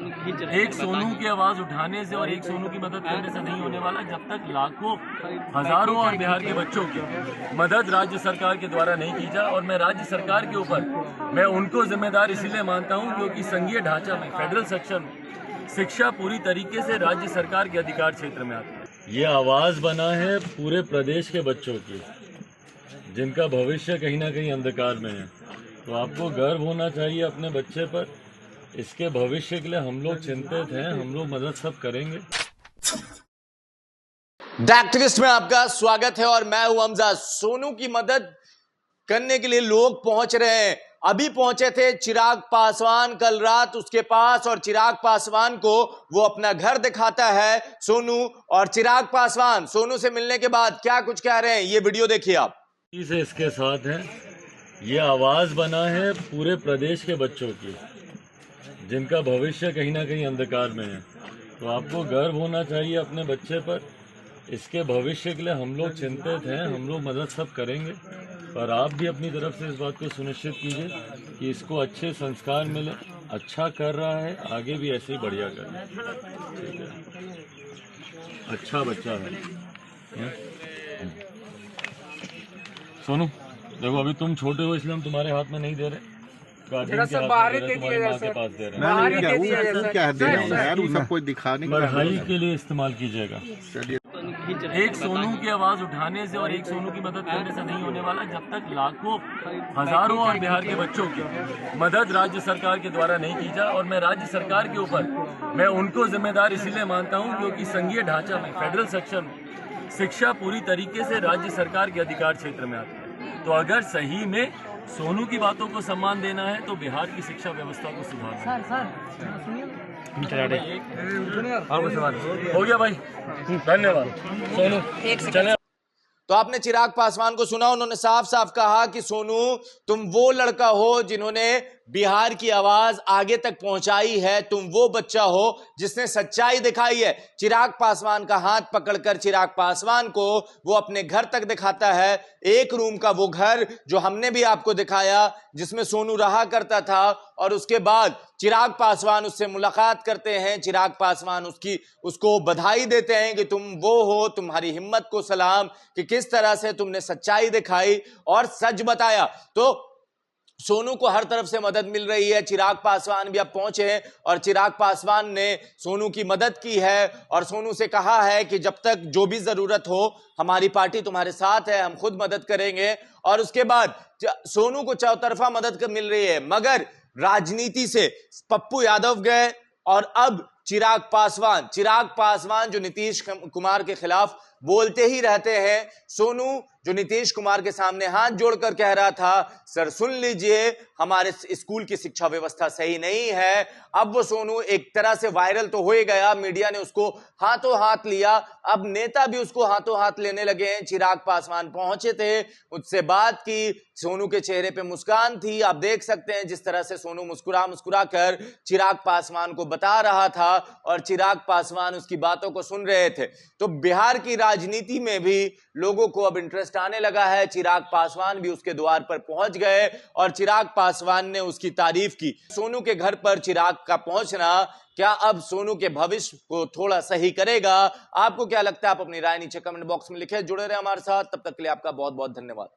एक सोनू की आवाज उठाने से और एक सोनू की मदद करने से नहीं होने वाला जब तक लाखों हजारों और बिहार के बच्चों की मदद राज्य सरकार के द्वारा नहीं की जाए। और मैं राज्य सरकार के ऊपर मैं उनको जिम्मेदार इसीलिए मानता हूं क्योंकि संघीय ढांचा में फेडरल सेक्शन शिक्षा पूरी तरीके से राज्य सरकार के अधिकार क्षेत्र में आती है। ये आवाज बना है पूरे प्रदेश के बच्चों की जिनका भविष्य कहीं ना कहीं अंधकार में है। तो आपको गर्व होना चाहिए अपने बच्चे पर। इसके भविष्य के लिए हम लोग चिंतित हैं, हम लोग मदद सब करेंगे। द एक्टिविस्ट में आपका स्वागत है और मैं हूं हमजा। सोनू की मदद करने के लिए लोग पहुंच रहे हैं। अभी पहुंचे थे चिराग पासवान कल रात उसके पास, और चिराग पासवान को वो अपना घर दिखाता है सोनू। और चिराग पासवान सोनू से मिलने के बाद क्या कुछ कह रहे हैं, ये वीडियो देखिए आप। से इसके साथ है, ये आवाज बना है पूरे प्रदेश के बच्चों की जिनका भविष्य कहीं ना कहीं अंधकार में है। तो आपको गर्व होना चाहिए अपने बच्चे पर। इसके भविष्य के लिए हम लोग चिंतित हैं, हम लोग मदद सब करेंगे। और आप भी अपनी तरफ से इस बात को सुनिश्चित कीजिए कि इसको अच्छे संस्कार मिले। अच्छा कर रहा है, आगे भी ऐसे ही बढ़िया करे। ठीक है, अच्छा बच्चा है। सोनू देखो, अभी तुम छोटे हो इसलिए हम तुम्हारे हाथ में नहीं दे रहे, गार्जियन के हाथ में दे रहे, तुम्हारी माँ के पास दे रहे हैं। सबको दिखाने पढ़ाई के लिए इस्तेमाल कीजिएगा। एक सोनू की आवाज उठाने से और एक सोनू की मदद करने से नहीं होने वाला जब तक लाखों हजारों और बिहार के बच्चों की मदद राज्य सरकार के द्वारा नहीं की जाए। और मैं राज्य सरकार के ऊपर मैं उनको जिम्मेदार इसीलिए मानता हूं क्योंकि संघीय ढांचा में फेडरल सेक्शन शिक्षा पूरी तरीके से राज्य सरकार के अधिकार क्षेत्र में आती है। तो अगर सही में सोनू की बातों को सम्मान देना है तो बिहार की शिक्षा व्यवस्था को सुधारना हो गया भाई। धन्यवाद सोनू। चले। तो आपने चिराग पासवान को सुना, उन्होंने साफ साफ कहा कि सोनू तुम वो लड़का हो जिन्होंने बिहार की आवाज आगे तक पहुंचाई है, तुम वो बच्चा हो जिसने सच्चाई दिखाई है। चिराग पासवान का हाथ पकड़कर चिराग पासवान को वो अपने घर तक दिखाता है, एक रूम का वो घर जो हमने भी आपको दिखाया जिसमें सोनू रहा करता था। और उसके बाद चिराग पासवान उससे मुलाकात करते हैं, चिराग पासवान उसको बधाई देते हैं कि तुम वो हो, तुम्हारी हिम्मत को सलाम कि किस तरह से तुमने सच्चाई दिखाई और सच बताया। तो सोनू को हर तरफ से मदद मिल रही है। चिराग पासवान भी अब पहुंचे हैं और चिराग पासवान ने सोनू की मदद की है और सोनू से कहा है कि जब तक जो भी जरूरत हो हमारी पार्टी तुम्हारे साथ है, हम खुद मदद करेंगे। और उसके बाद सोनू को चौतरफा मदद मिल रही है, मगर राजनीति से पप्पू यादव गए और अब चिराग पासवान जो नीतीश कुमार के खिलाफ बोलते ही रहते हैं। सोनू जो नीतीश कुमार के सामने हाथ जोड़कर कह रहा था, सर सुन लीजिए हमारे स्कूल की शिक्षा व्यवस्था सही नहीं है। अब वो सोनू एक तरह से वायरल तो हो ही गया, मीडिया ने उसको हाथों हाथ लिया, अब नेता भी उसको हाथों हाथ लेने लगे हैं। चिराग पासवान पहुंचे थे, उससे बात की, सोनू के चेहरे पे मुस्कान थी। आप देख सकते हैं जिस तरह से सोनू मुस्कुरा कर चिराग पासवान को बता रहा था और चिराग पासवान उसकी बातों को सुन रहे थे। तो बिहार की राजनीति में भी लोगों को अब इंटरेस्ट आने लगा है। चिराग पासवान भी उसके द्वार पर पहुंच गए और चिराग पासवान ने उसकी तारीफ की। सोनू के घर पर चिराग का पहुंचना क्या अब सोनू के भविष्य को थोड़ा सही करेगा? आपको क्या लगता है? आप अपनी राय नीचे कमेंट बॉक्स में लिखें। जुड़े रहे हमारे साथ, तब तक के लिए आपका बहुत बहुत धन्यवाद।